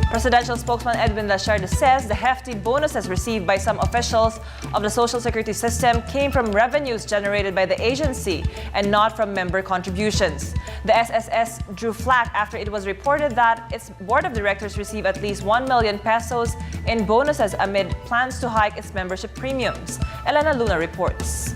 Presidential spokesman Edwin Lasharda says the hefty bonuses received by some officials of the Social Security system came from revenues generated by the agency and not from member contributions. The SSS drew flat after it was reported that its board of directors received at least 1 million pesos in bonuses amid plans to hike its membership premiums. Elena Luna reports.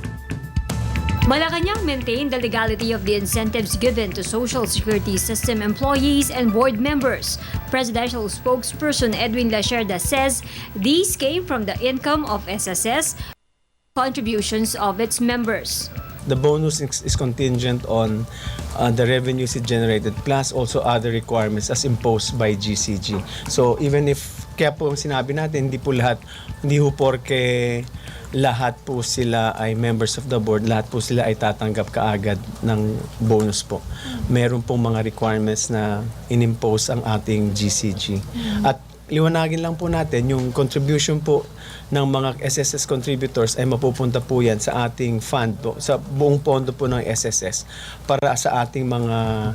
Malacanang maintained the legality of the incentives given to Social Security System employees and board members. Presidential spokesperson Edwin Lasharda says these came from the income of SSS contributions of its members. The bonus is contingent on the revenues it generated plus also other requirements as imposed by GCG. So even if kaya po sinabi natin hindi po porke lahat po sila ay members of the board, lahat po sila ay tatanggap kaagad ng bonus po. Meron pong mga requirements na inimpose ang ating GCG. At liwanagin lang po natin, yung contribution po ng mga SSS contributors ay mapupunta po yan sa ating fund po, sa buong pondo po ng SSS para sa ating mga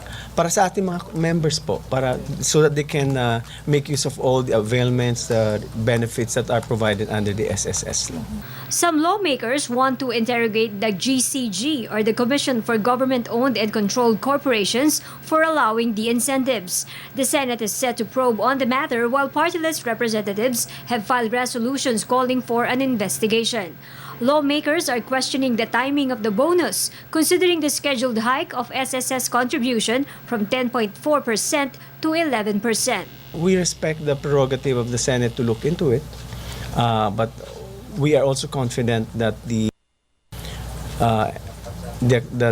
members po, para so that they can make use of all the availments, benefits that are provided under the SSS law. Some lawmakers want to interrogate the GCG or the Commission for Government-Owned and Controlled Corporations for allowing the incentives. The Senate is set to probe on the matter while party-list representatives have filed resolutions calling for an investigation. Lawmakers are questioning the timing of the bonus, considering the scheduled hike of SSS contribution from 10.4% to 11%. We respect the prerogative of the Senate to look into it, but we are also confident that the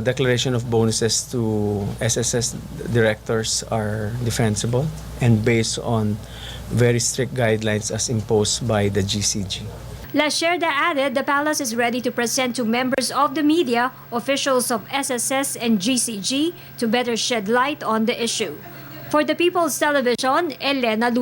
declaration of bonuses to SSS directors are defensible and based on very strict guidelines as imposed by the GCG. Lasharda added the palace is ready to present to members of the media, officials of SSS and GCG to better shed light on the issue. For the People's Television, Elena Luna.